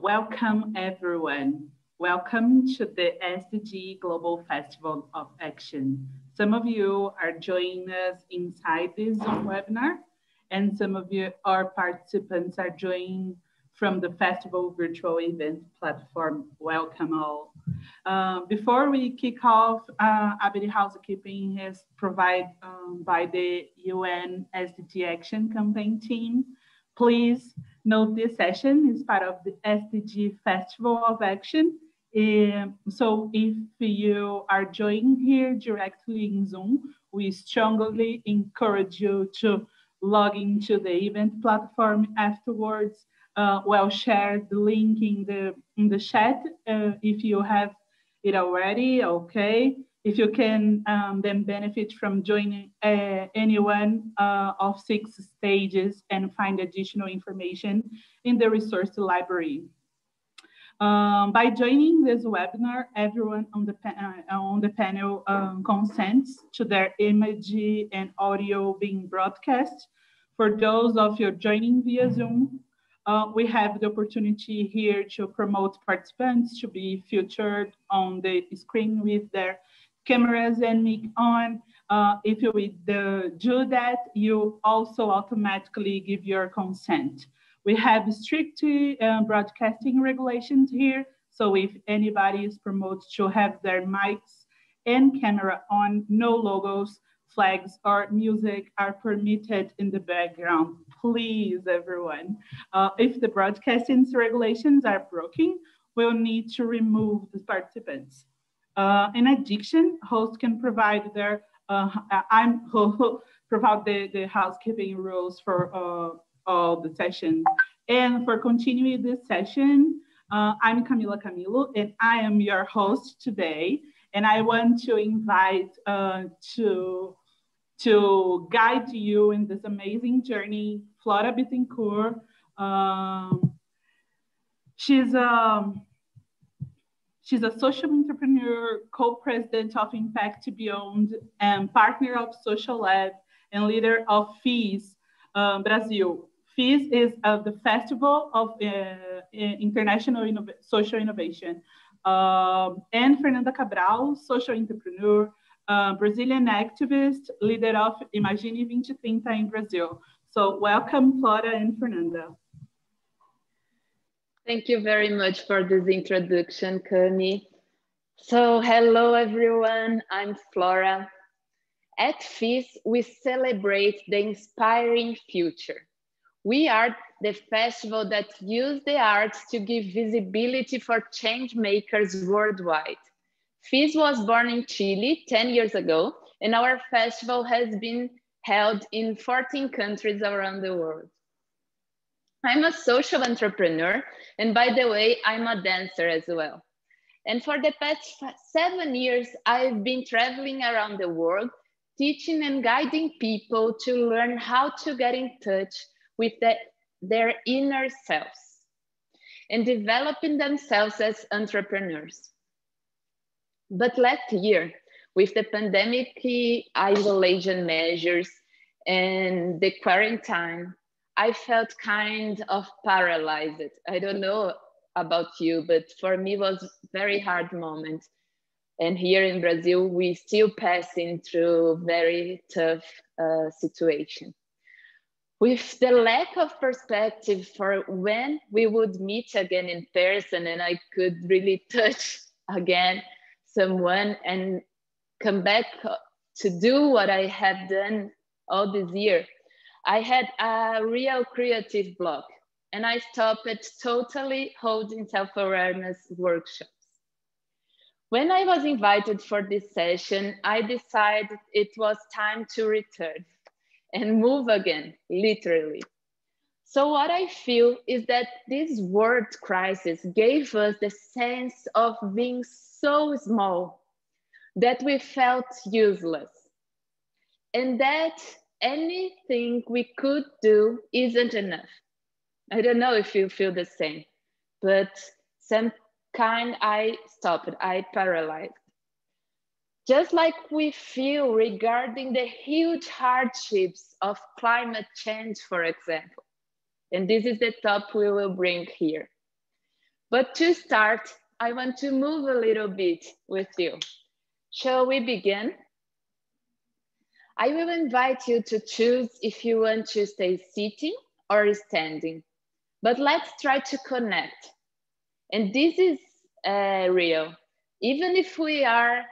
Welcome everyone. Welcome to the SDG Global Festival of Action. Some of you are joining us inside this Zoom webinar, and some of you, our participants, are joining from the festival virtual event platform. Welcome all. Before we kick off, Abby Housekeeping is provided by the UN SDG Action Campaign team. Please note this session is part of the SDG Festival of Action. So if you are joining here directly in Zoom, we strongly encourage you to log into the event platform afterwards. We'll share the link in the chat if you have it already, okay. If you can then benefit from joining any one of 6 stages and find additional information in the resource library. By joining this webinar, everyone on the panel consents to their image and audio being broadcast. For those of you joining via Zoom, we have the opportunity here to promote participants to be featured on the screen with their cameras and mic on. If you do that, you also automatically give your consent. We have strict broadcasting regulations here. So if anybody is promoted to have their mics and camera on, no logos, flags, or music are permitted in the background. Please, everyone. If the broadcasting regulations are broken, we'll need to remove the participants. In addition, hosts can provide their, provide the housekeeping rules for all the session. And for continuing this session, I'm Camila Camilo, and I am your host today. And I want to invite to guide you in this amazing journey, Flora Bittencourt. She's a social entrepreneur, co-president of Impact Beyond, and partner of Social Lab and leader of fiiS Brazil. fiiS is the Festival of International Social Innovation. And Fernanda Cabral, social entrepreneur, Brazilian activist, leader of Imagine 2030 in Brazil. So welcome, Flora and Fernanda. Thank you very much for this introduction, Cami. So hello, everyone. I'm Flora. At fiiS, we celebrate the inspiring future. We are the festival that uses the arts to give visibility for change makers worldwide. fiiS was born in Chile 10 years ago, and our festival has been held in 14 countries around the world. I'm a social entrepreneur, and by the way, I'm a dancer as well. And for the past 7 years, I've been traveling around the world, teaching and guiding people to learn how to get in touch with their inner selves and developing themselves as entrepreneurs. But last year, with the pandemic isolation measures and the quarantine, I felt kind of paralyzed. I don't know about you, but for me it was a very hard moment. And here in Brazil, we still passing through very tough situation. With the lack of perspective for when we would meet again in person and I could really touch again someone and come back to do what I had done all this year, I had a real creative block and I stopped totally holding self-awareness workshops. When I was invited for this session, I decided it was time to return and move again, literally. So what I feel is that this world crisis gave us the sense of being so small that we felt useless and that anything we could do isn't enough. I don't know if you feel the same, but I stopped, I paralyzed. Just like we feel regarding the huge hardships of climate change, for example. And this is the topic we will bring here. But to start, I want to move a little bit with you. Shall we begin? I will invite you to choose if you want to stay sitting or standing, but let's try to connect. And this is real. Even if we are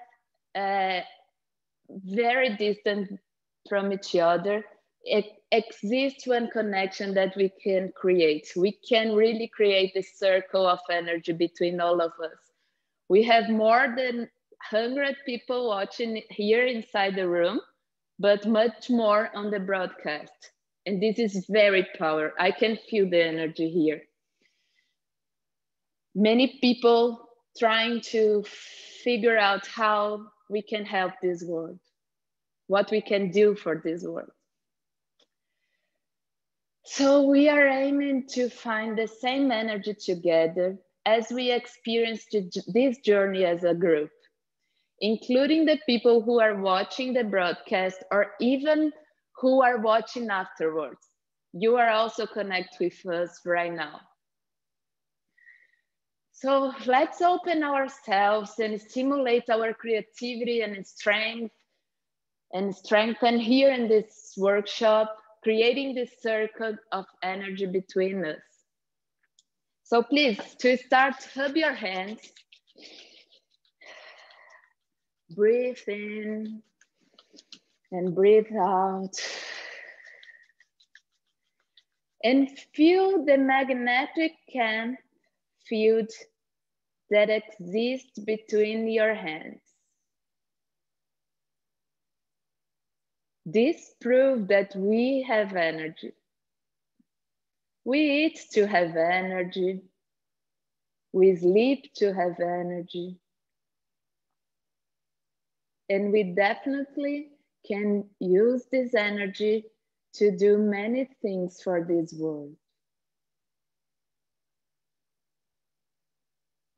very distant from each other, it exists one connection that we can create. We can really create a circle of energy between all of us. We have more than 100 people watching here inside the room, but much more on the broadcast. And this is very powerful. I can feel the energy here. Many people trying to figure out how we can help this world, what we can do for this world. So we are aiming to find the same energy together as we experience this journey as a group, including the people who are watching the broadcast or even who are watching afterwards. You are also connected with us right now. So let's open ourselves and stimulate our creativity and strengthen here in this workshop, creating this circle of energy between us. So please, to start, hub your hands. Breathe in and breathe out. And feel the magnetic camp field that exists between your hands. This proves that we have energy. We eat to have energy. We sleep to have energy. And we definitely can use this energy to do many things for this world.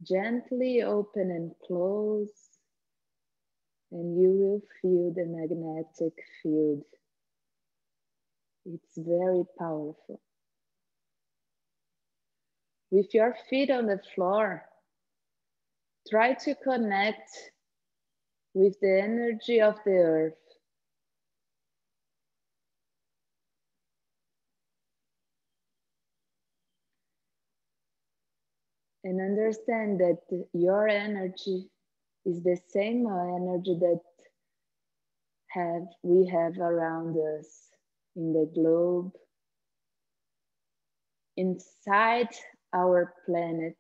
Gently open and close, and you will feel the magnetic field. It's very powerful. With your feet on the floor, try to connect with the energy of the earth. And understand that your energy is the same energy that we have around us in the globe, inside our planet,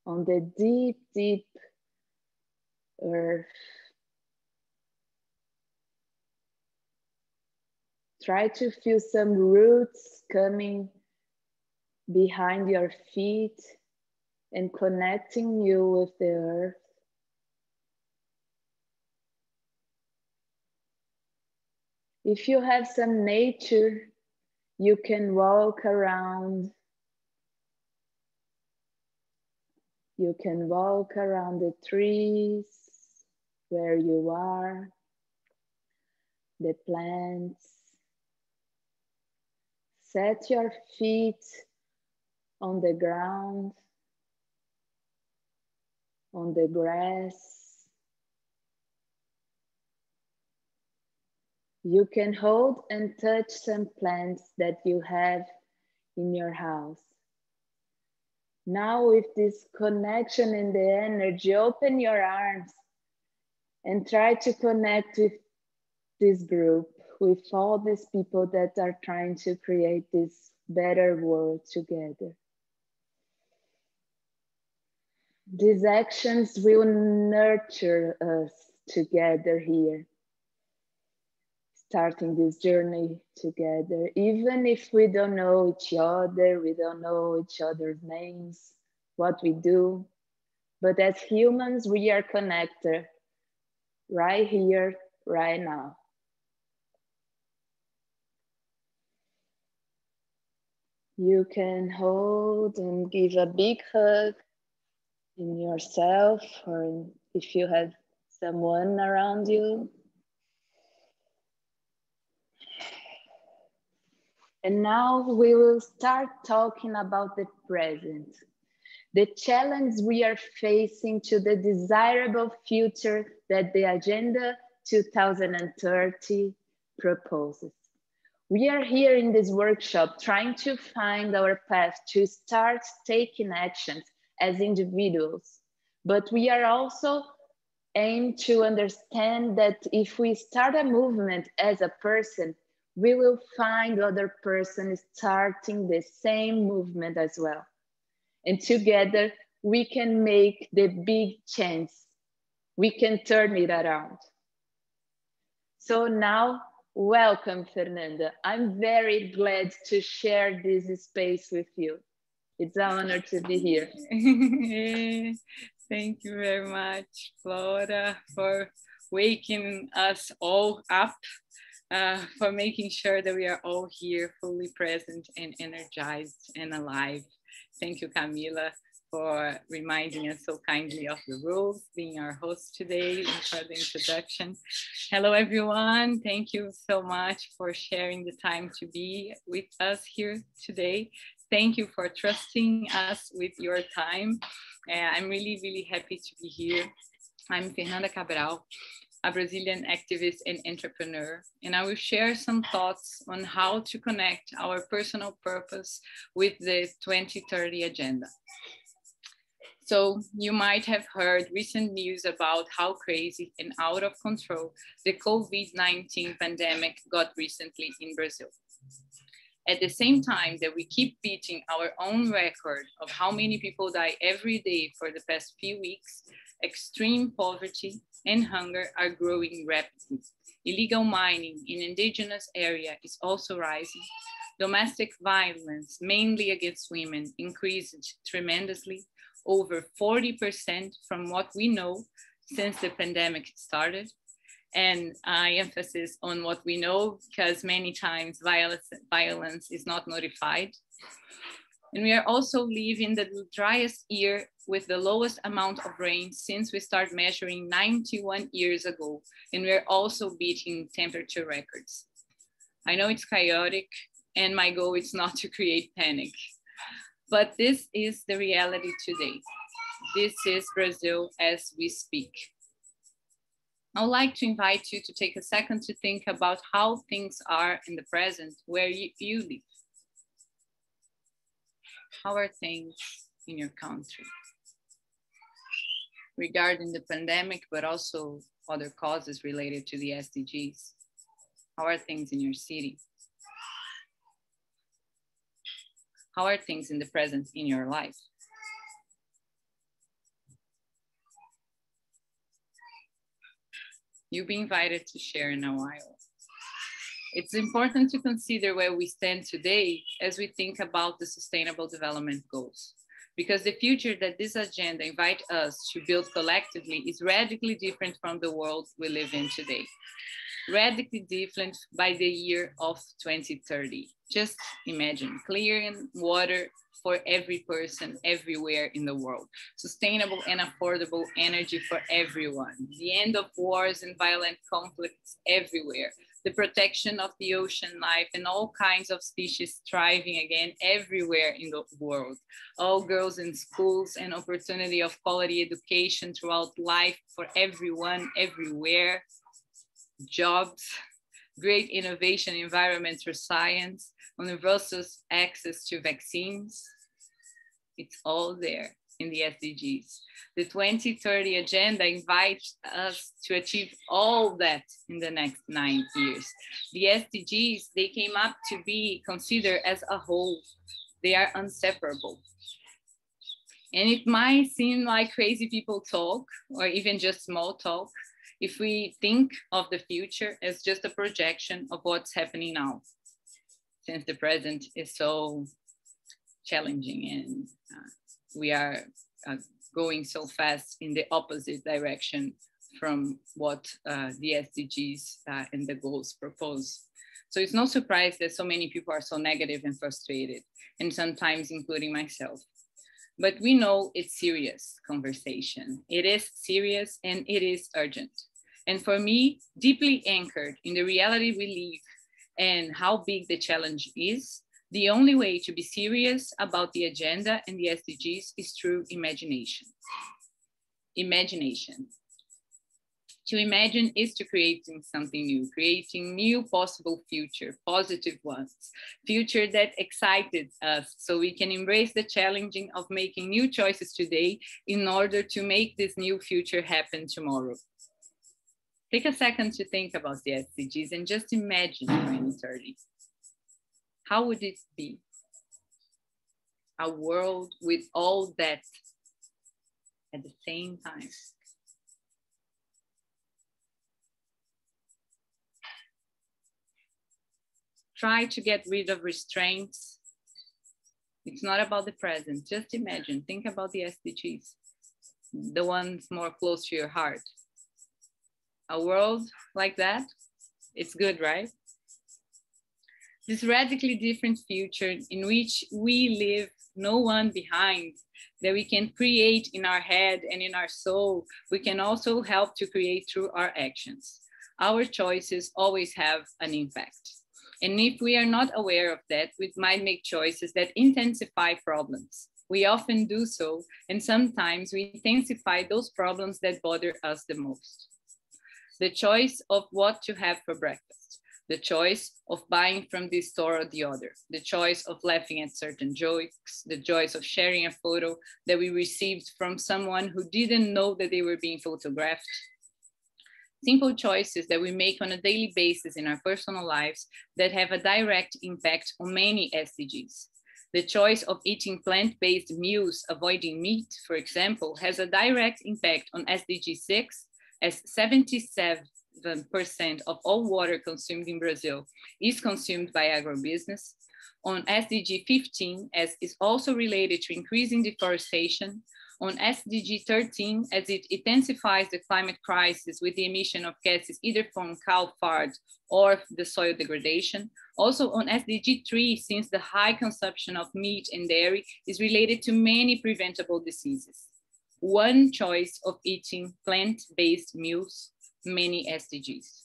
on the deep, deep earth. Try to feel some roots coming behind your feet and connecting you with the earth. If you have some nature, you can walk around. You can walk around the trees where you are, the plants. Set your feet on the ground, on the grass. You can hold and touch some plants that you have in your house. Now with this connection in the energy, open your arms and try to connect with this group, with all these people that are trying to create this better world together. These actions will nurture us together here, starting this journey together. Even if we don't know each other, we don't know each other's names, what we do, but as humans, we are connected right here, right now. You can hold and give a big hug in yourself, or if you have someone around you. And now we will start talking about the present. the challenge we are facing to the desirable future that the Agenda 2030 proposes. We are here in this workshop trying to find our path to start taking actions as individuals, but we are also aim to understand that if we start a movement as a person, we will find other persons starting the same movement as well. And together we can make the big change. We can turn it around. So now, welcome, Fernanda. I'm very glad to share this space with you. It's an honor to be here. Thank you very much, Flora, for waking us all up, for making sure that we are all here fully present and energized and alive. Thank you, Camila, for reminding us so kindly of the rules, being our host today, and for the introduction. Hello, everyone. Thank you so much for sharing the time to be with us here today. Thank you for trusting us with your time. I'm really, really happy to be here. I'm Fernanda Cabral, a Brazilian activist and entrepreneur, and I will share some thoughts on how to connect our personal purpose with the 2030 agenda. So you might have heard recent news about how crazy and out of control the COVID-19 pandemic got recently in Brazil. At the same time that we keep beating our own record of how many people die every day for the past few weeks, extreme poverty and hunger are growing rapidly. Illegal mining in indigenous areas is also rising. Domestic violence, mainly against women, increased tremendously, over 40% from what we know since the pandemic started. And I emphasize on what we know because many times violence is not notified. And we are also living the driest year with the lowest amount of rain since we started measuring 91 years ago. And we're also beating temperature records. I know it's chaotic and my goal is not to create panic, but this is the reality today. This is Brazil as we speak. I would like to invite you to take a second to think about how things are in the present where you live. How are things in your country? Regarding the pandemic, but also other causes related to the SDGs. How are things in your city? How are things in the present in your life? You'll be invited to share in a while. It's important to consider where we stand today as we think about the Sustainable Development Goals, because the future that this agenda invites us to build collectively is radically different from the world we live in today. Radically different by the year of 2030. Just imagine clean water for every person everywhere in the world, sustainable and affordable energy for everyone, the end of wars and violent conflicts everywhere, the protection of the ocean life and all kinds of species thriving again everywhere in the world, all girls in schools and opportunity of quality education throughout life for everyone, everywhere, jobs, great innovation, environment for science, universal access to vaccines. It's all there in the SDGs. The 2030 agenda invites us to achieve all that in the next 9 years. The SDGs, they came up to be considered as a whole. They are inseparable. And it might seem like crazy people talk or even just small talk if we think of the future as just a projection of what's happening now, since the present is so challenging and we are going so fast in the opposite direction from what the SDGs and the goals propose. So it's no surprise that so many people are so negative and frustrated, and sometimes including myself. But we know it's serious conversation. It is serious and it is urgent. And for me, deeply anchored in the reality we live and how big the challenge is, The only way to be serious about the agenda and the SDGs is through imagination. Imagination. To imagine is to creating something new, creating new possible future, positive ones, future that excited us so we can embrace the challenging of making new choices today in order to make this new future happen tomorrow. Take a second to think about the SDGs and just imagine 2030. How would it be? A world with all that at the same time. Try to get rid of restraints. It's not about the present. Just imagine, think about the SDGs, the ones more close to your heart. A world like that, it's good, right? This radically different future in which we leave no one behind, that we can create in our head and in our soul, we can also help to create through our actions. Our choices always have an impact. And if we are not aware of that, we might make choices that intensify problems. We often do so, and sometimes we intensify those problems that bother us the most. The choice of what to have for breakfast, the choice of buying from this store or the other, the choice of laughing at certain jokes, the choice of sharing a photo that we received from someone who didn't know that they were being photographed. Simple choices that we make on a daily basis in our personal lives that have a direct impact on many SDGs. The choice of eating plant-based meals, avoiding meat, for example, has a direct impact on SDG 6, as 77% of all water consumed in Brazil is consumed by agribusiness. On SDG 15, as is also related to increasing deforestation. On SDG 13, as it intensifies the climate crisis with the emission of gases either from cow fart or the soil degradation. Also on SDG 3, since the high consumption of meat and dairy is related to many preventable diseases. One choice of eating plant-based meals, many SDGs.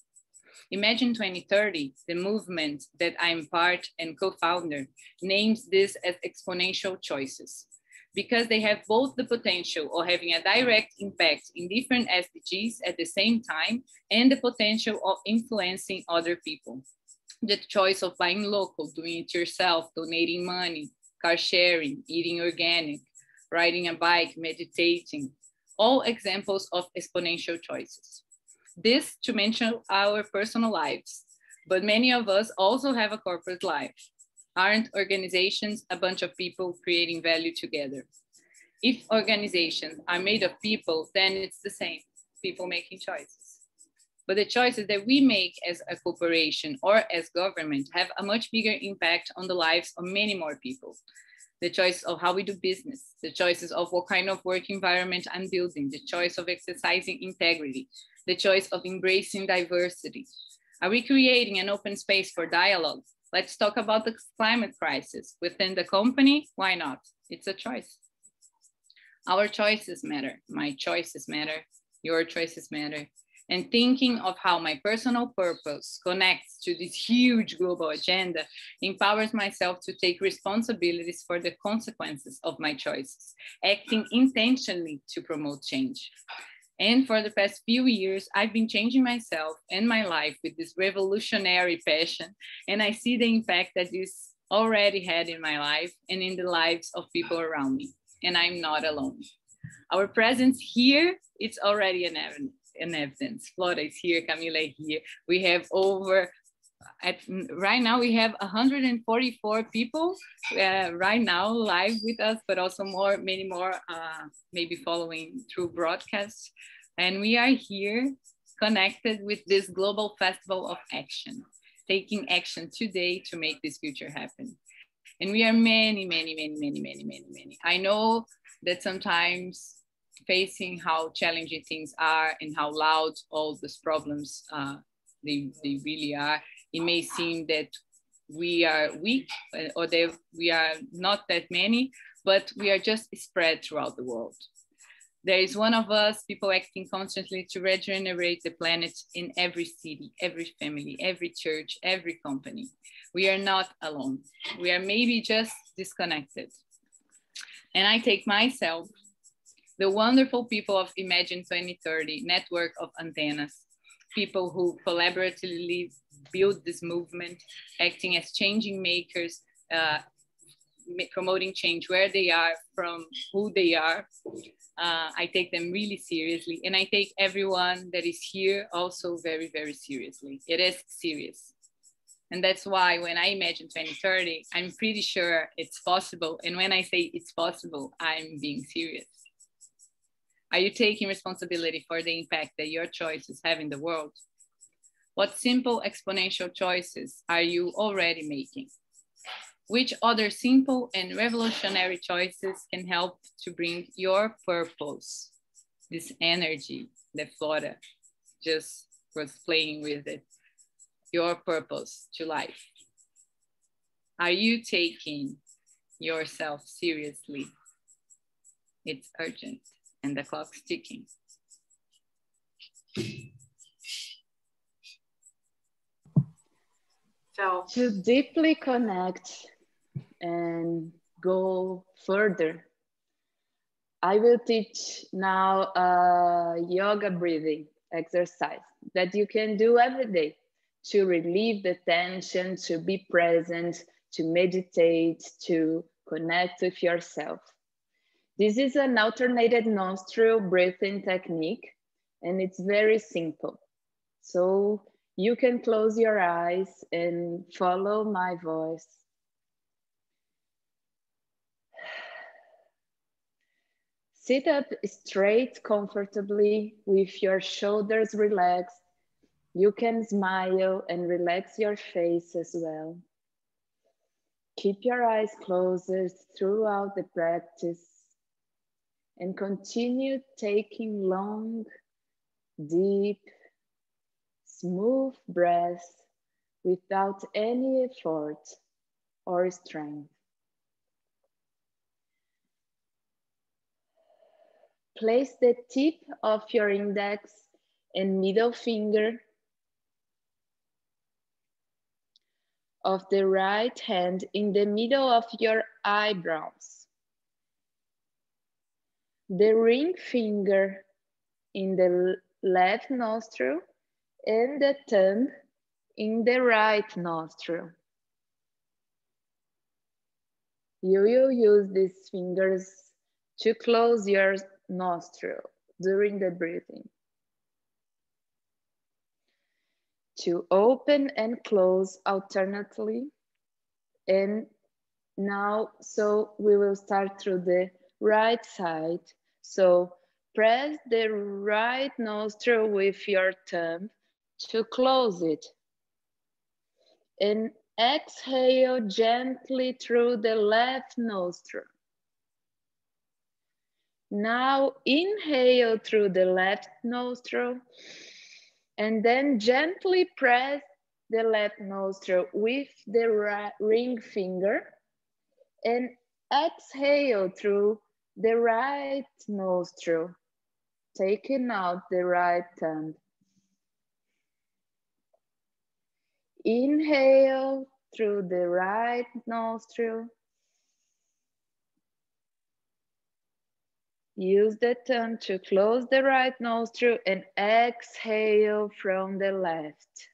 Imagine 2030, the movement that I'm part and co-founder names this as exponential choices, because they have both the potential of having a direct impact in different SDGs at the same time and the potential of influencing other people. The choice of buying local, doing it yourself, donating money, car sharing, eating organic, riding a bike, meditating, all examples of exponential choices. This to mention our personal lives, but many of us also have a corporate life. Aren't organizations a bunch of people creating value together? If organizations are made of people, then it's the same, people making choices. But the choices that we make as a corporation or as government have a much bigger impact on the lives of many more people. The choice of how we do business, the choices of what kind of work environment I'm building, the choice of exercising integrity, the choice of embracing diversity. Are we creating an open space for dialogue? Let's talk about the climate crisis. Within the company, why not? It's a choice. Our choices matter. My choices matter. Your choices matter. And thinking of how my personal purpose connects to this huge global agenda empowers myself to take responsibilities for the consequences of my choices, acting intentionally to promote change. And for the past few years, I've been changing myself and my life with this revolutionary passion. And I see the impact that this already had in my life and in the lives of people around me. And I'm not alone. Our presence here, it's already an evidence. Flora is here, Camila is here. We have right now we have 144 people right now live with us, but also many more maybe following through broadcasts. And we are here connected with this global festival of action, taking action today to make this future happen. And we are many. I know that sometimes facing how challenging things are and how loud all these problems they really are, it may seem that we are weak or that we are not that many, but we are just spread throughout the world. There is one of us, people acting constantly to regenerate the planet in every city, every family, every church, every company. We are not alone. We are maybe just disconnected. And I take myself, the wonderful people of Imagine 2030 network of antennas, people who collaboratively build this movement, acting as changing makers, promoting change where they are, from who they are. I take them really seriously, and I take everyone that is here also very, very seriously. It is serious. And that's why when I imagine 2030, I'm pretty sure it's possible. And when I say it's possible, I'm being serious. Are you taking responsibility for the impact that your choices have in the world? What simple exponential choices are you already making? Which other simple and revolutionary choices can help to bring your purpose, this energy that Flora just was playing with it, your purpose to life? Are you taking yourself seriously? It's urgent and the clock's ticking. So to deeply connect and go further, I will teach now a yoga breathing exercise that you can do every day to relieve the tension, to be present, to meditate, to connect with yourself. This is an alternated nostril breathing technique, and it's very simple. So you can close your eyes and follow my voice. Sit up straight comfortably with your shoulders relaxed. You can smile and relax your face as well. Keep your eyes closed throughout the practice and continue taking long, deep, smooth breaths without any effort or strength. Place the tip of your index and middle finger of the right hand in the middle of your eyebrows. The ring finger in the left nostril and the thumb in the right nostril. You will use these fingers to close your nostril during the breathing. To open and close alternately. And now, so we will start through the right side. So press the right nostril with your thumb to close it. And exhale gently through the left nostril. Now inhale through the left nostril and then gently press the left nostril with the ring finger and exhale through the right nostril, taking out the right thumb. Inhale through the right nostril. Use the tongue to close the right nostril and exhale from the left.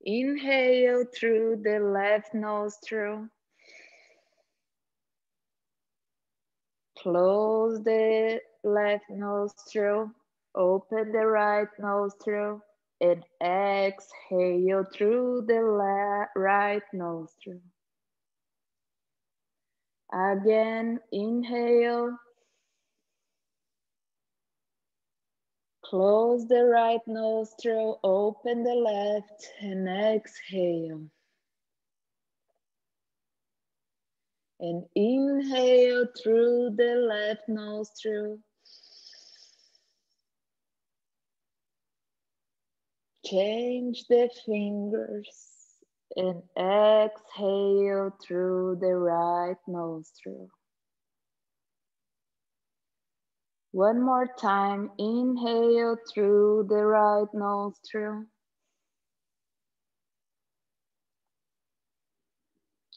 Inhale through the left nostril. Close the left nostril. Open the right nostril and exhale through the right nostril. Again, inhale. Close the right nostril, open the left, and exhale. And inhale through the left nostril. Change the fingers and exhale through the right nostril. One more time, inhale through the right nostril.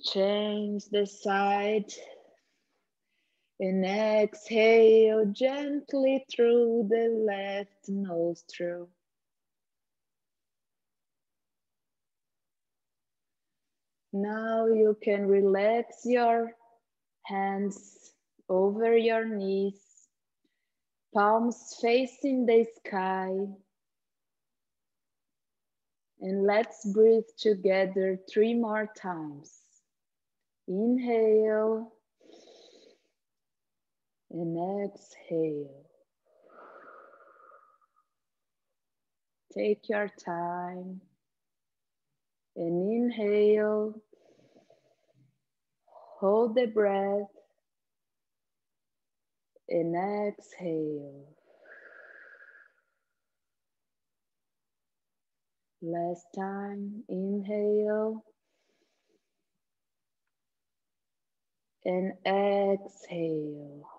Change the side. And exhale gently through the left nostril. Now you can relax your hands over your knees, palms facing the sky. And let's breathe together 3 more times. Inhale and exhale. Take your time and inhale. Hold the breath and exhale. Last time, inhale and exhale.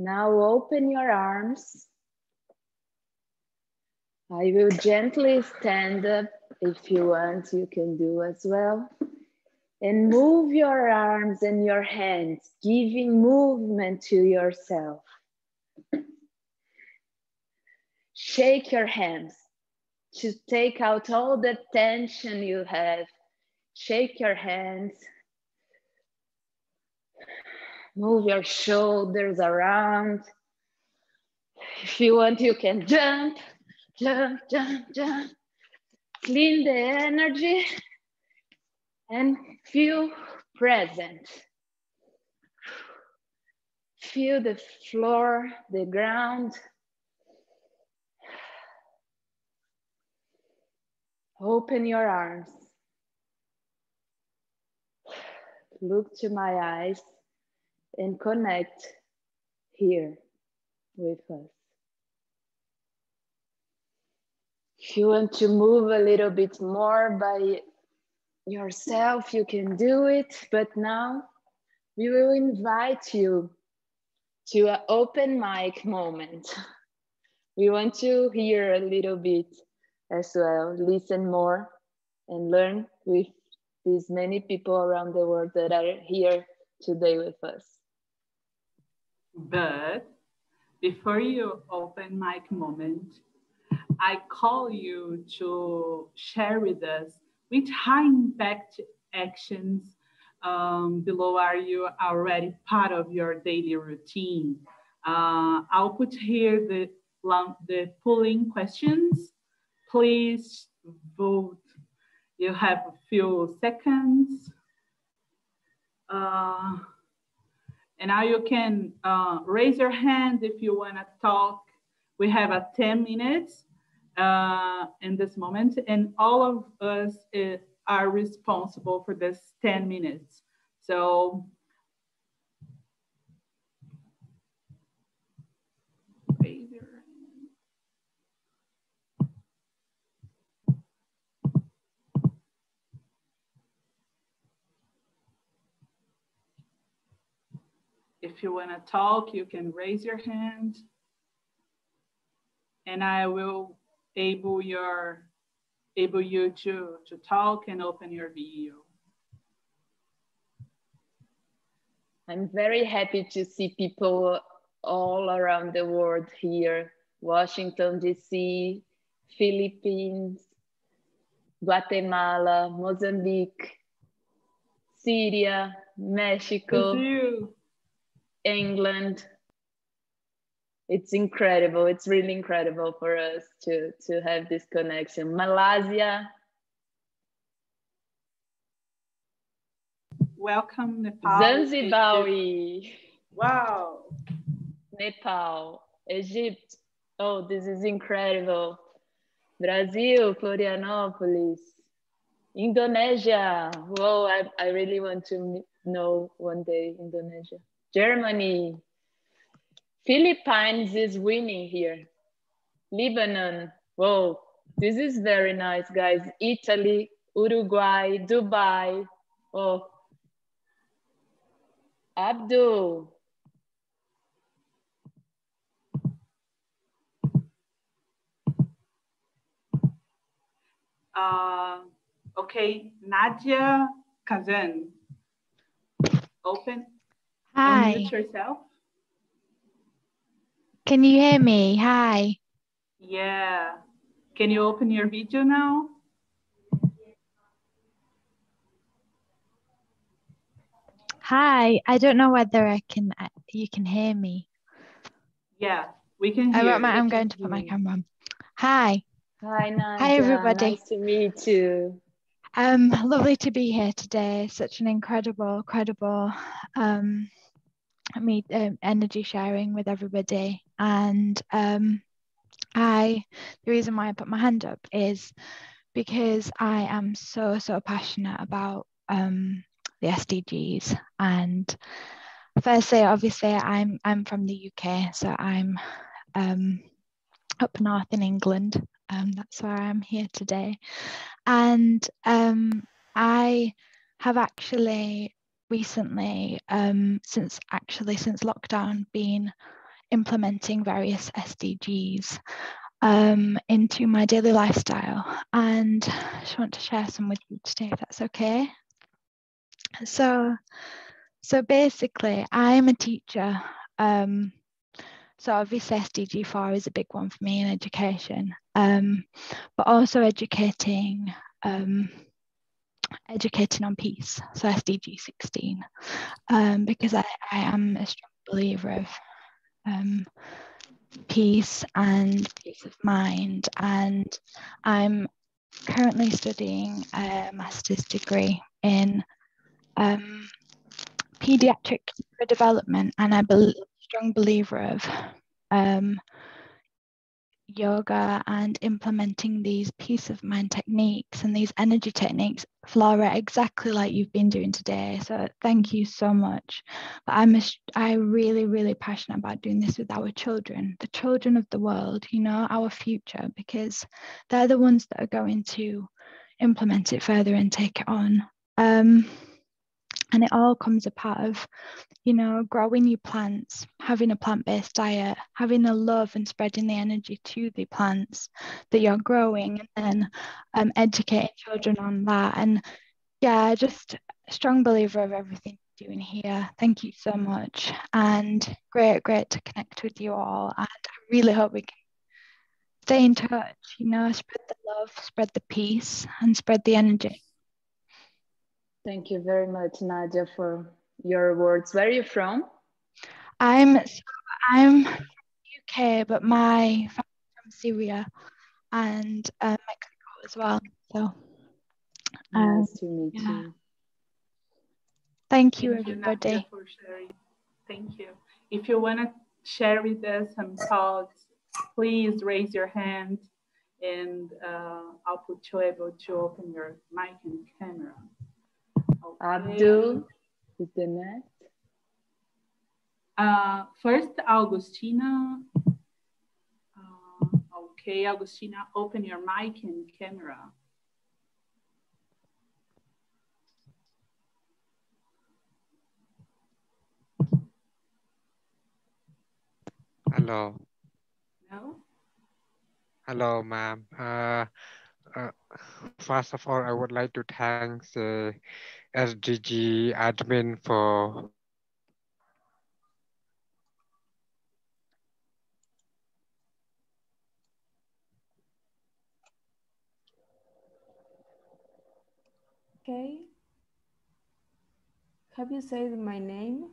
Now open your arms. I will gently stand up. If you want, you can do as well. And move your arms and your hands, giving movement to yourself. Shake your hands to take out all the tension you have. Shake your hands. Move your shoulders around. If you want, you can jump, jump, jump, jump. Clean the energy and feel present. Feel the floor, the ground. Open your arms. Look to my eyes and connect here with us. If you want to move a little bit more by yourself, you can do it. But now we will invite you to an open mic moment. We want to hear a little bit as well, listen more and learn with these many people around the world that are here today with us. But before you open mic moment, I call you to share with us which high impact actions below are you already part of your daily routine. I'll put here the polling questions. Please vote. You have a few seconds. And now you can raise your hand if you want to talk. We have 10 minutes in this moment, and all of us are responsible for this 10 minutes. So raise your hand. If you want to talk, you can raise your hand, and I will able you to talk and open your video. I'm very happy to see people all around the world here. Washington, DC, Philippines, Guatemala, Mozambique, Syria, Mexico, England. It's incredible. It's really incredible for us to have this connection. Malaysia. Welcome, Nepal. Zanzibar. Wow. Nepal, Egypt. Oh, this is incredible. Brazil, Florianopolis, Indonesia. Whoa, I really want to know one day Indonesia. Germany. Philippines is winning here. Lebanon. Whoa, this is very nice, guys. Italy, Uruguay, Dubai. Oh, Abdul. Okay, Nadia Kazan. Open. Hi. Unmute yourself. Can you hear me? Hi. Yeah. Can you open your video now? Hi. I don't know whether you can hear me. Yeah, we can hear you. I'm going to put my camera on. Hi. Hi, Nadia. Hi, everybody. Nice to meet you. Lovely to be here today. Such an incredible energy sharing with everybody. And the reason why I put my hand up is because I am so passionate about the SDGs. And firstly, obviously, I'm from the UK, so I'm up north in England. That's where I'm here today. And I have actually recently, since lockdown, been implementing various SDGs into my daily lifestyle, and I just want to share some with you today, if that's okay. So basically, I'm a teacher. So obviously SDG 4 is a big one for me in education, but also educating on peace, so SDG 16, because I am a strong believer of peace and peace of mind, and I'm currently studying a master's degree in pediatric development, and I'm a strong believer of yoga and implementing these peace of mind techniques and these energy techniques, Flora, exactly like you've been doing today. So thank you so much. But I'm really passionate about doing this with our children, the children of the world, you know, our future, because they're the ones that are going to implement it further and take it on. And it all comes a part of, you know, growing your plants, having a plant-based diet, having the love and spreading the energy to the plants that you're growing, and then educating children on that. And yeah, just a strong believer of everything you're doing here. Thank you so much. And great to connect with you all. And I really hope we can stay in touch, you know, spread the love, spread the peace, and spread the energy. Thank you very much, Nadia, for your words. Where are you from? I'm from the UK, but my family's from Syria and Mexico as well. So nice to meet you. Thank you, everybody. Nadia, for sharing. Thank you. If you want to share with us some thoughts, please raise your hand, and I'll put you able to open your mic and camera. Okay. Abdul is the next. First, Agustina. Okay, Agustina, open your mic and camera. Hello. No? Hello, ma'am. First of all, I would like to thank the SDG admin for Okay. Have you said my name?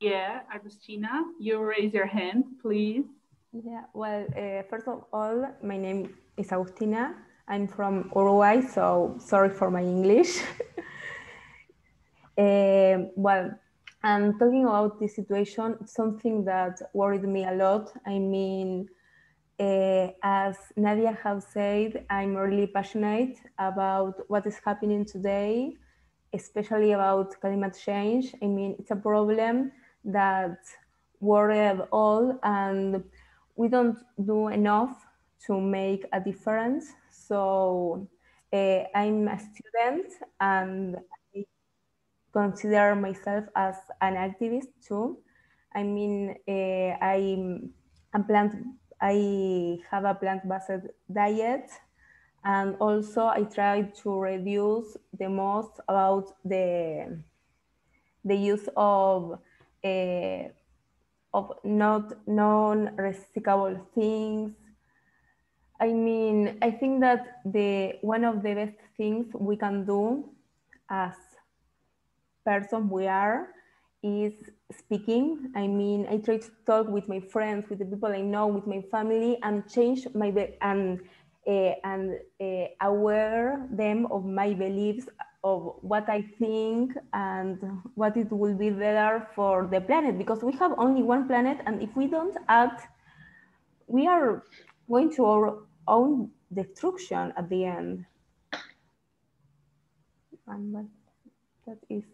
Yeah, Agustina, you raise your hand, please. Yeah, well, first of all, my name is Agustina. I'm from Uruguay, so sorry for my English. Well, I'm talking about this situation, something that worried me a lot. I mean, as Nadia has said, I'm really passionate about what is happening today, especially about climate change. I mean, it's a problem that worries all, and we don't do enough to make a difference. So I'm a student, and I consider myself as an activist too. I mean, I have a plant-based diet, And also I try to reduce the most about the use of not non-recyclable things. I mean, I think that one of the best things we can do as person we are is speaking. I mean, I try to talk with my friends, with the people I know, with my family, and change my aware them of my beliefs, of what I think, and what it will be better for the planet. Because we have only one planet, and if we don't act, we are going to our own destruction at the end. And that is.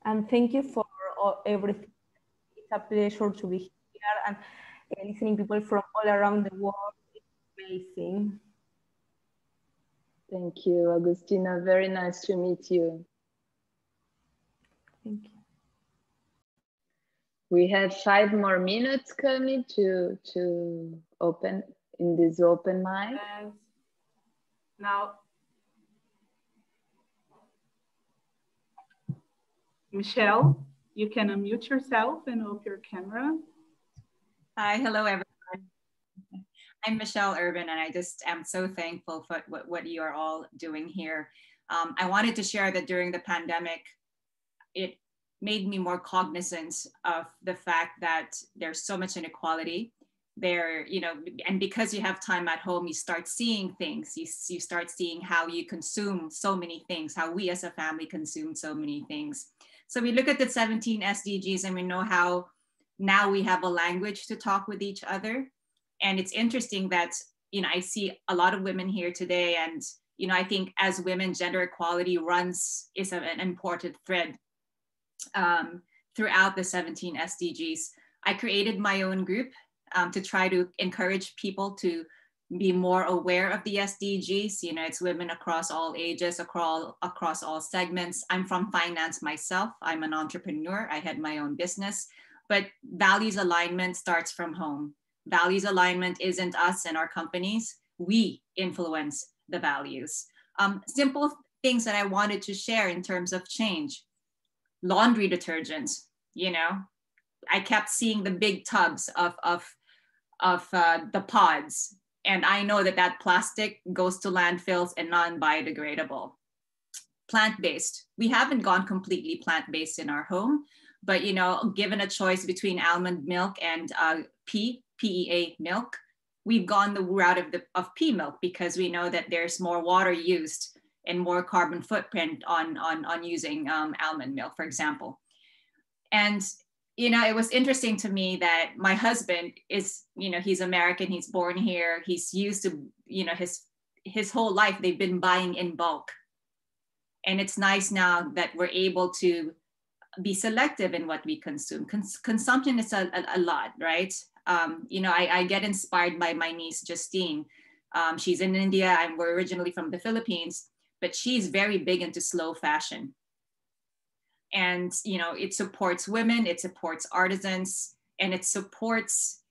And thank you for everything. It's a pleasure to be here and listening people from all around the world. It's amazing. Thank you, Agustina. Very nice to meet you. Thank you. We have 5 more minutes coming to open in this open mic. Now, Michelle, you can unmute yourself and open your camera. Hi, hello everyone. I'm Michelle Urben, and I just am so thankful for what you are all doing here. I wanted to share that during the pandemic, it made me more cognizant of the fact that there's so much inequality there, you know, and because you have time at home, you start seeing things. You start seeing how you consume so many things, how we as a family consume so many things. So we look at the 17 SDGs and we know how now we have a language to talk with each other. And it's interesting that, you know, I see a lot of women here today, and, you know, I think as women, gender equality is an important thread throughout the 17 SDGs. I created my own group to try to encourage people to be more aware of the SDGs. You know, it's women across all ages, across all segments. I'm from finance myself. I'm an entrepreneur. I had my own business, but values alignment starts from home. Values alignment isn't us and our companies. We influence the values. Simple things that I wanted to share in terms of change. Laundry detergent, you know, I kept seeing the big tubs of the pods. And I know that plastic goes to landfills and non-biodegradable. Plant-based, we haven't gone completely plant-based in our home, but, you know, given a choice between almond milk and PEA milk, we've gone the route of pea milk because we know that there's more water used and more carbon footprint on using almond milk, for example. And, you know, it was interesting to me that my husband is, you know, he's American, he's born here, he's used to, you know, his whole life, they've been buying in bulk. And it's nice now that we're able to be selective in what we consume. Consumption is a lot, right? You know, I get inspired by my niece, Justine. She's in India, we're originally from the Philippines, but she's very big into slow fashion. And, you know, it supports women, it supports artisans, and it supports,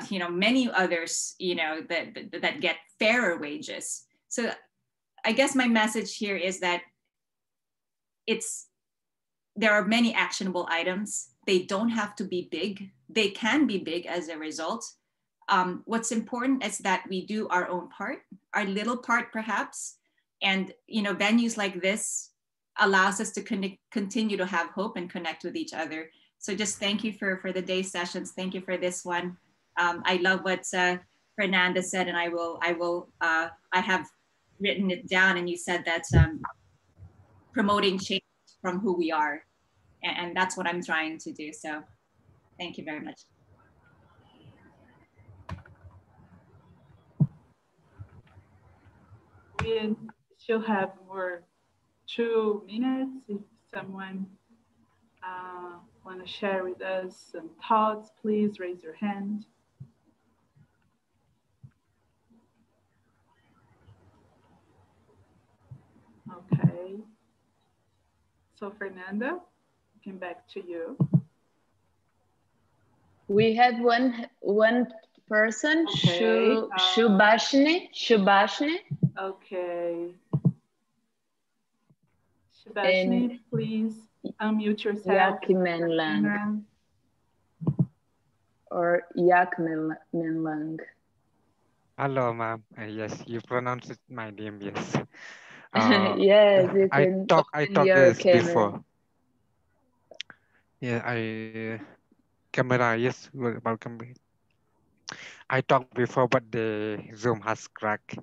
you know, many others, you know, that get fairer wages. So I guess my message here is that there are many actionable items. They don't have to be big. They can be big as a result. What's important is that we do our own part, our little part perhaps. And, you know, venues like this allows us to continue to have hope and connect with each other. So just thank you for the day sessions. Thank you for this one. I love what Fernanda said, and I have written it down, and you said that promoting change from who we are. And that's what I'm trying to do. So thank you very much. We still have more 2 minutes. If someone want to share with us some thoughts, please raise your hand. Okay. So Fernanda, come back to you. We have one person. Okay. Shubhashni. Okay. And Shubhashni, please unmute yourself. Yakmenlang or Yakmenlang. Hello, ma'am. Yes, you pronounced it my name. Yes. Yes, you I can talk. I open talk your this camera. before. Yeah, I camera. Yes, welcome. I talked before, but the Zoom has cracked.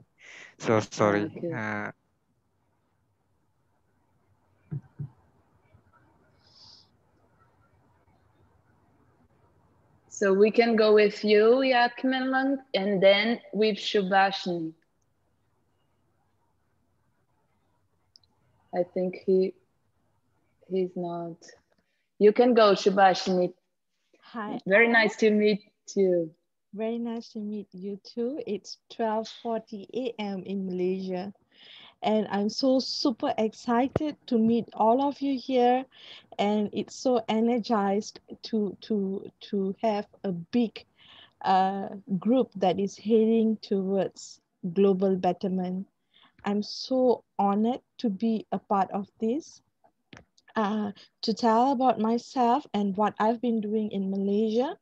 So sorry. Okay. So we can go with you, Yakmenlang, and then with Shubhashni. I think he's not. You can go, Shubhashni. Hi. Very nice to meet you. Very nice to meet you too. It's 12:40 a.m. in Malaysia. And I'm so super excited to meet all of you here. And it's so energized to have a big group that is heading towards global betterment. I'm so honored to be a part of this. To tell about myself and what I've been doing in Malaysia.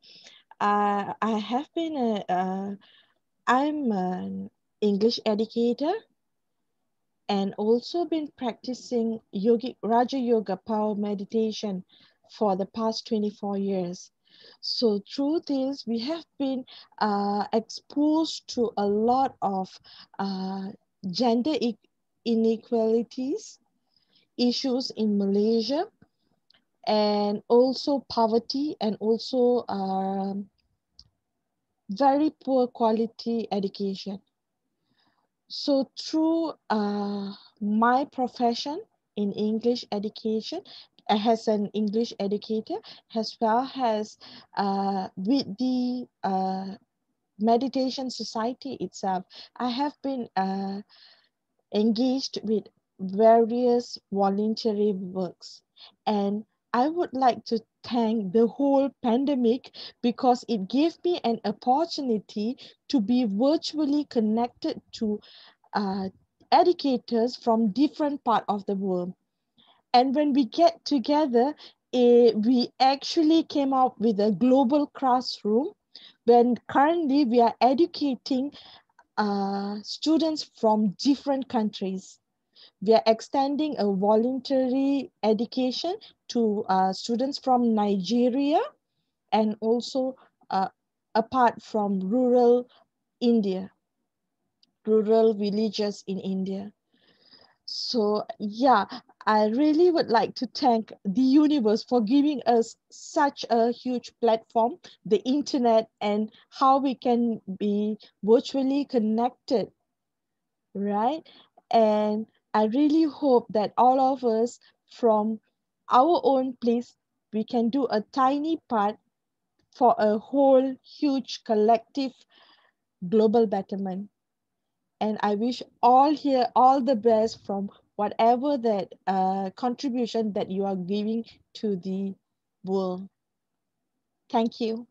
I have been I'm an English educator and also been practicing yogic Raja Yoga power meditation for the past 24 years. So through this, we have been exposed to a lot of gender inequalities, issues in Malaysia, and also poverty, and also very poor quality education. So through my profession in English education, as an English educator, as well as with the meditation society itself, I have been engaged with various voluntary works. And I would like to thank the whole pandemic because it gave me an opportunity to be virtually connected to educators from different part of the world. And when we get together, we actually came up with a global classroom when currently we are educating students from different countries. We are extending a voluntary education to students from Nigeria and also apart from rural India, rural villages in India. So yeah, I really would like to thank the universe for giving us such a huge platform, the internet, and how we can be virtually connected, right? And I really hope that all of us from our own place, we can do a tiny part for a whole huge collective global betterment. And I wish all here all the best from whatever that contribution that you are giving to the world. Thank you.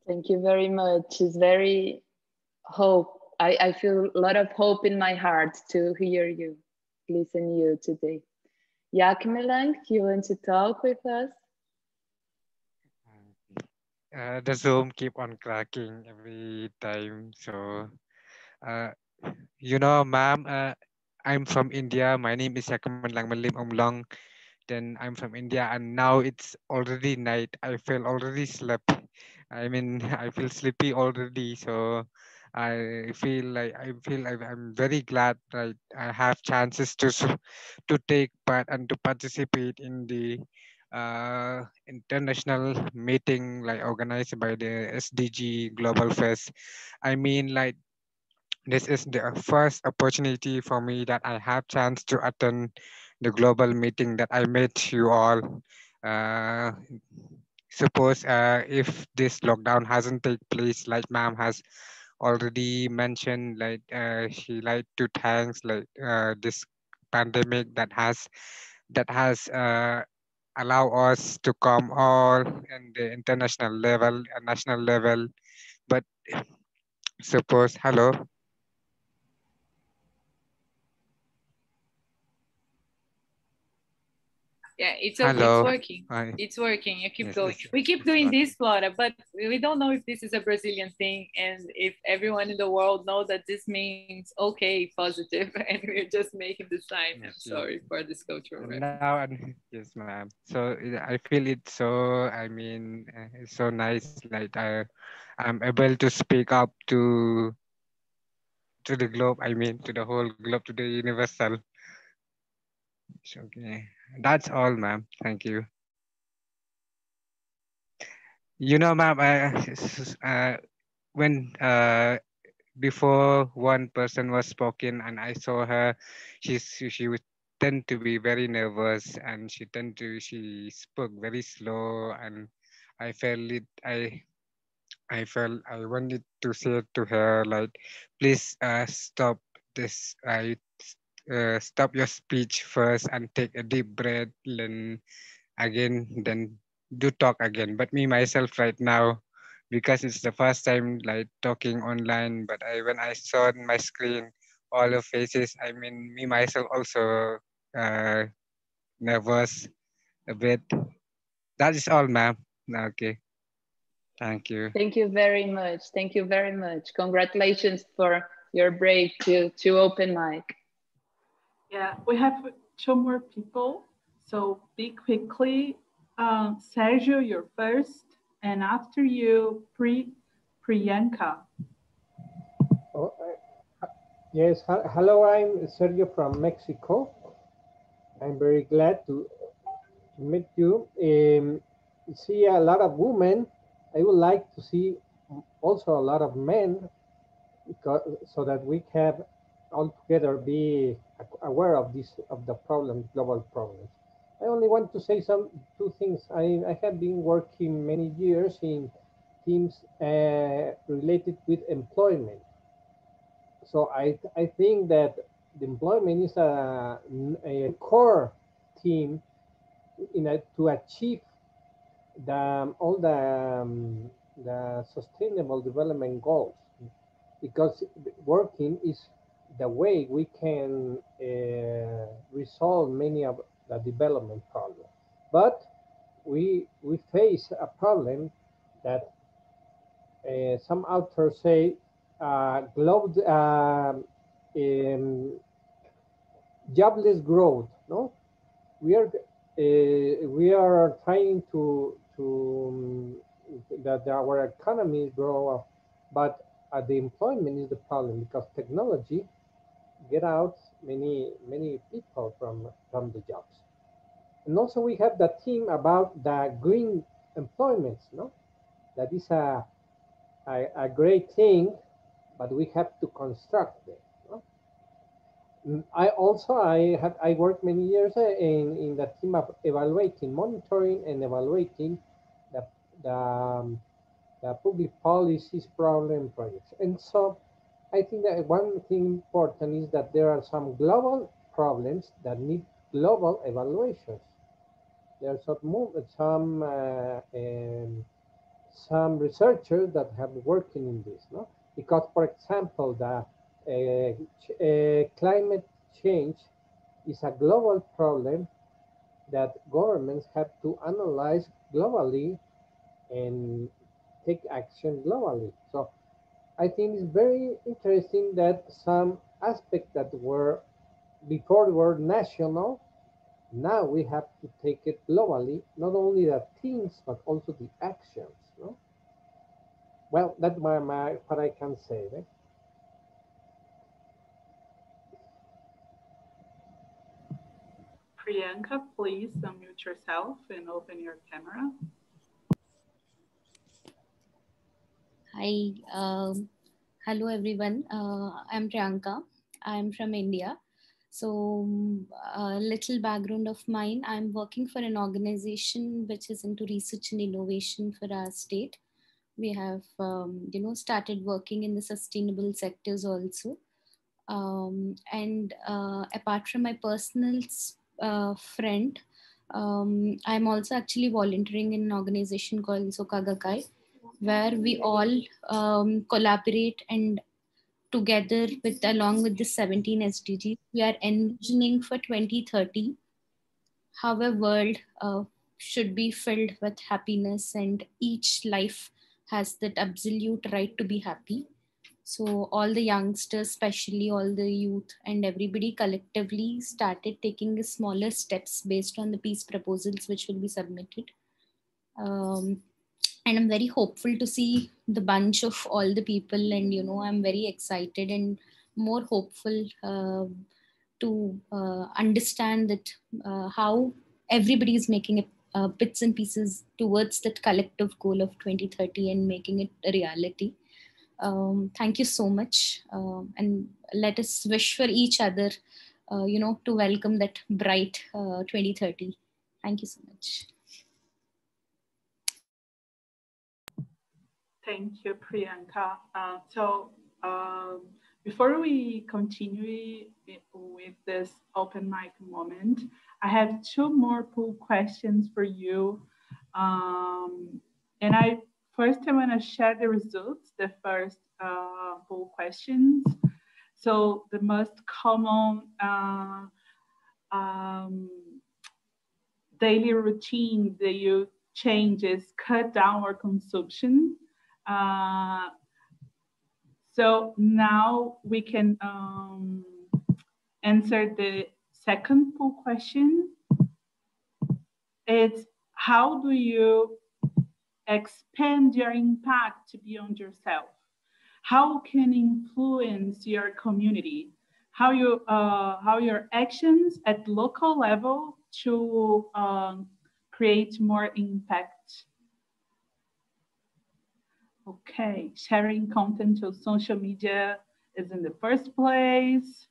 Thank you very much. It's very hope. I feel a lot of hope in my heart to hear you, listen you today. Yakmelang, you want to talk with us? The Zoom keep on cracking every time. So, uh, ma'am, I'm from India. My name is Yakaman Langmalim Omlong. Then I'm from India, and now it's already night. I feel already slept. I mean, I feel sleepy already. So, I'm very glad that I have chances to take part and to participate in the international meeting like organized by the SDG Global Fest. I mean, like this is the first opportunity for me that I have chance to attend the global meeting that I met you all. Uh, Suppose if this lockdown hasn't take place, like ma'am has already mentioned, like she like to thanks like this pandemic that has allow us to come all in the international level and national level. But suppose, hello, Yeah, it's okay. It's hello. working. Hi. It's working. You keep Yes, going. We keep it's doing working. this, Flora, but we don't know if this is a Brazilian thing and if everyone in the world knows that this means okay, positive, and we're just making the sign. I'm Yes, sorry for this cultural and reference. now, yes, ma'am. So I feel it so. I mean, it's so nice. Like I'm able to speak up to the globe. I mean, to the whole globe, to the universal. Okay, that's all, ma'am. Thank you. You know, ma'am, when before one person was spoken and I saw her, she would tend to be very nervous and she spoke very slow and I felt it. I felt I wanted to say to her like, please stop this. Stop your speech first and take a deep breath. Again, then do talk again. But me myself right now, because it's the first time like talking online, but when I saw on my screen all the faces, I mean me myself also uh, nervous a bit. That is all, ma'am. Okay, thank you. Thank you very much. Thank you very much. Congratulations for your break to open mic. Yeah, we have two more people. So be quickly. Sergio, you're first. And after you, Priyanka. Oh, yes, hello, I'm Sergio from Mexico. I'm very glad to meet you. See a lot of women. I would like to see also a lot of men because, so that we can all together be aware of this of the problem, global problems. I only want to say two things. I have been working many years in teams related with employment. So I think that the employment is a core team to achieve all the sustainable development goals, because working is the way we can resolve many of the development problems. But we face a problem that some authors say um, jobless growth. No, we are trying that our economy grow, but the employment is the problem because technology get out many people from the jobs. And also we have the theme about the green employments. No, that is a great thing, but we have to construct it. No? I worked many years in the team of evaluating, monitoring, and evaluating the the, um, the public policies, problem projects. And so I think that one thing important is that there are some global problems that need global evaluations. There are some researchers that have been working in this, no? Because, for example, the climate change is a global problem that governments have to analyze globally and take action globally. So I think it's very interesting that some aspects that were before were national, now we have to take it globally, not only the things but also the actions. No? Well, that's what I can say. Right? Priyanka, please unmute yourself and open your camera. Hi, hello everyone. I'm Priyanka. I'm from India. So, a little background of mine. I'm working for an organization which is into research and innovation for our state. We have, started working in the sustainable sectors also. And apart from my personal friend, I'm also actually volunteering in an organization called Sokagakai, where we all collaborate and together with along with the 17 SDGs, we are envisioning for 2030 how a world should be filled with happiness, and each life has that absolute right to be happy. So all the youngsters, especially all the youth and everybody collectively started taking smaller steps based on the peace proposals which will be submitted. And I'm very hopeful to see the bunch of all the people, and I'm very excited and more hopeful to understand that how everybody is making bits and pieces towards that collective goal of 2030 and making it a reality. Thank you so much, and let us wish for each other to welcome that bright 2030. Thank you so much. Thank you, Priyanka. Before we continue with this open mic moment, I have two more poll questions for you. And I want to share the results, the first poll questions. So the most common daily routine that you change is cut down our consumption. So now we can answer the second poll question. It's how do you expand your impact beyond yourself? How can influence your community? How your actions at local level to create more impact? Okay, sharing content to social media is in the first place.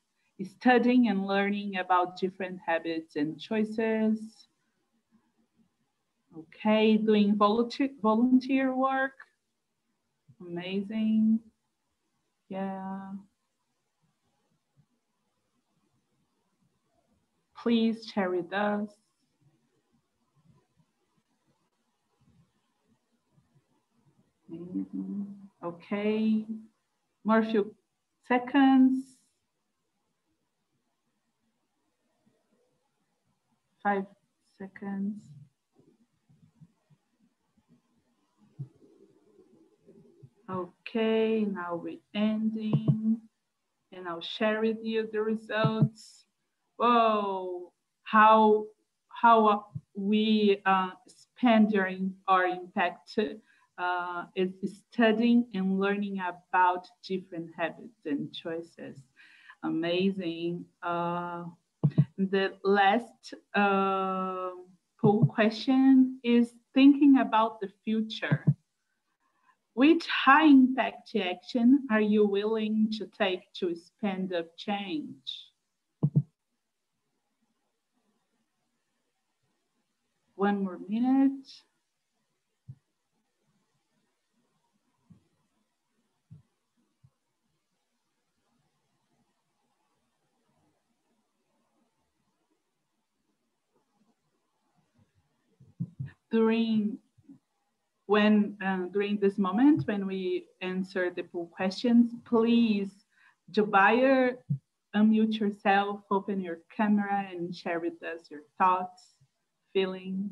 Studying and learning about different habits and choices. Okay, doing volunteer work. Amazing. Yeah. Please share with us. Okay, more few seconds. 5 seconds. Okay, now we're ending, and I'll share with you the results. Whoa, how we spend our impact is studying and learning about different habits and choices. Amazing. The last poll question is thinking about the future. Which high impact action are you willing to take to expand of change? One more minute. During this moment, when we answer the poll questions, please, Jobaya, unmute yourself, open your camera, and share with us your thoughts, feelings.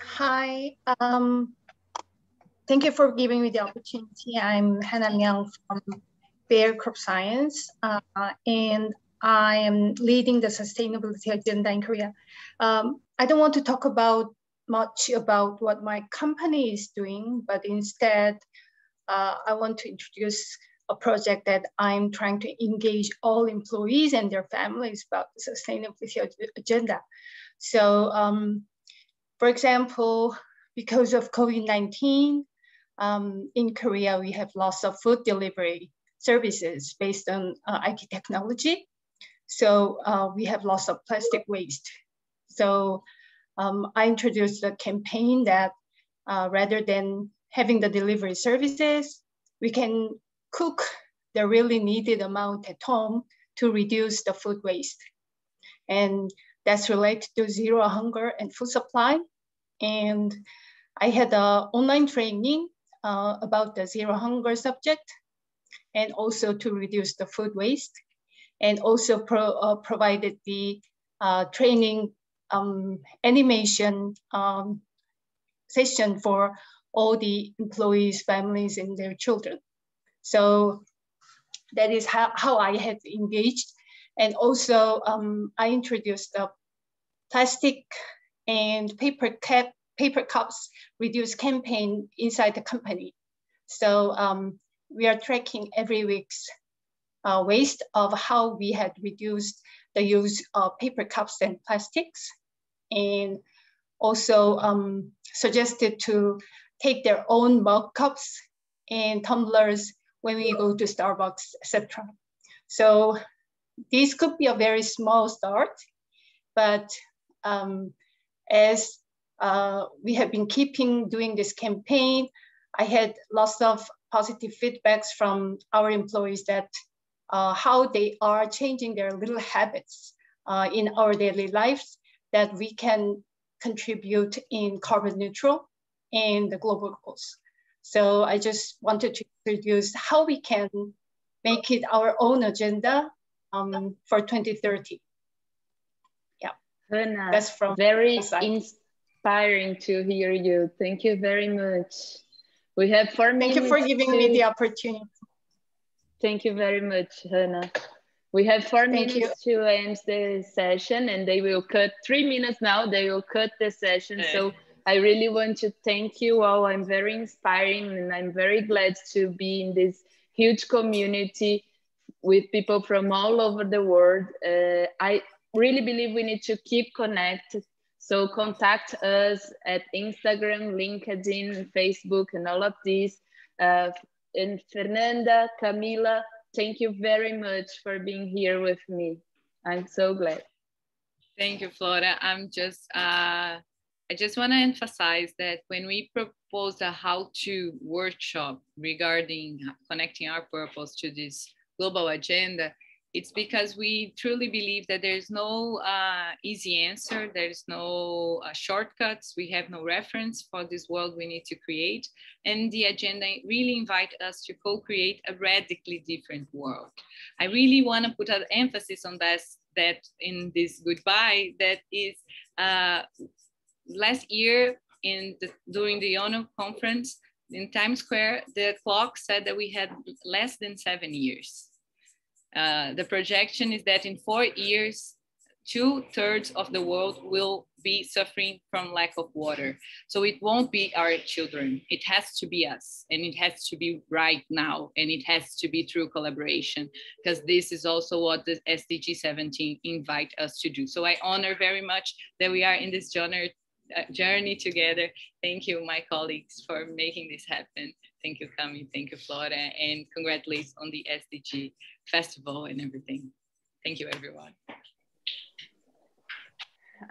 Hi, thank you for giving me the opportunity. I'm Hanna Myung from Bayer Crop Science, and I am leading the sustainability agenda in Korea. I don't want to talk much about what my company is doing, but instead, I want to introduce a project that I'm trying to engage all employees and their families about the sustainability agenda. So, for example, because of COVID-19, in Korea, we have lots of food delivery services based on IT technology. So we have lots of plastic waste. So I introduced a campaign that rather than having the delivery services. We can cook the really needed amount at home to reduce the food waste. And that's related to zero hunger and food supply. And I had an online training about the zero hunger subject, and also to reduce the food waste, and also provided the training animation session for all the employees, families, and their children. So that is how I had engaged. And also I introduced the plastic and paper cups reduce campaign inside the company. So we are tracking every week's waste of how we had reduced the use of paper cups and plastics, and also suggested to take their own mug cups and tumblers when we go to Starbucks, etc. So this could be a very small start, but as we have been doing this campaign, I had lots of positive feedbacks from our employees that how they are changing their little habits in our daily lives that we can contribute in carbon neutral and the global goals. So I just wanted to introduce how we can make it our own agenda for 2030. Yeah, Hanna, that's from very inspiring to hear you. Thank you very much. We have 4 minutes. Thank you for giving me the opportunity. Thank you very much, Hanna. We have 4 minutes to end the session, and they will cut 3 minutes now. They will cut the session. So I really want to thank you all. I'm very inspiring, and I'm very glad to be in this huge community with people from all over the world. I really believe we need to keep connected. So contact us at Instagram, LinkedIn, Facebook, and all of these. And Fernanda, Camila, thank you very much for being here with me. I'm so glad. Thank you, Flora. I just want to emphasize that when we proposed a how-to workshop regarding connecting our purpose to this global agenda, it's because we truly believe that there's no easy answer. There's no shortcuts. We have no reference for this world we need to create. And the agenda really invites us to co-create a radically different world. I really want to put an emphasis on that in this goodbye, that is last year during the ONU conference in Times Square, the clock said that we had less than 7 years. The projection is that in 4 years, 2/3 of the world will be suffering from lack of water. So it won't be our children. It has to be us, and it has to be right now, and it has to be through collaboration, because this is also what the SDG 17 invite us to do. So I honor very much that we are in this journey together. Thank you, my colleagues, for making this happen. Thank you, Cami. Thank you, Flora, and congratulations on the SDG festival and everything. Thank you, everyone.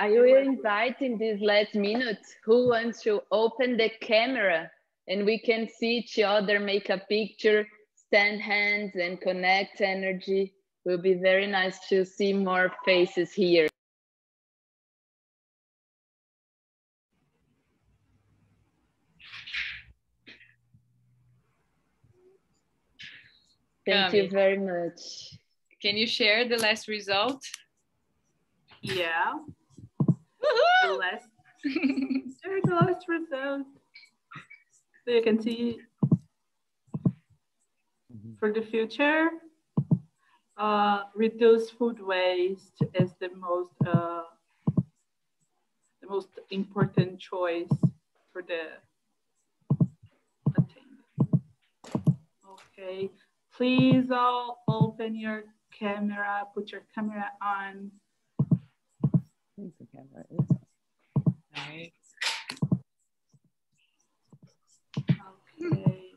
I will invite in this last minute who wants to open the camera and we can see each other, make a picture, stand hands and connect energy. It will be very nice to see more faces here. Thank you very much. Can you share the last result? Yeah. There's the last result. So you can see for the future, reduce food waste is the most important choice for the attendance. Okay, please all open your camera, put your camera on. The camera is on. Right. Okay.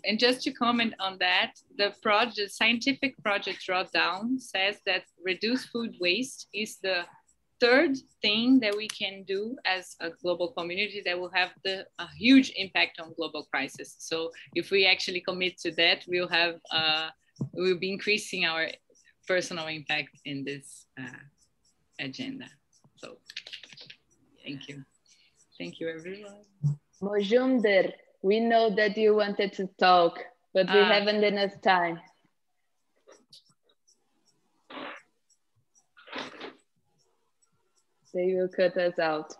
And just to comment on that, the scientific project drawdown says that reduce food waste is the third thing that we can do as a global community that will have a huge impact on global crisis. So if we actually commit to that, we'll be increasing our personal impact in this agenda. So thank you. Thank you, everyone. Mojunder, we know that you wanted to talk, but we haven't enough time. They will cut us out.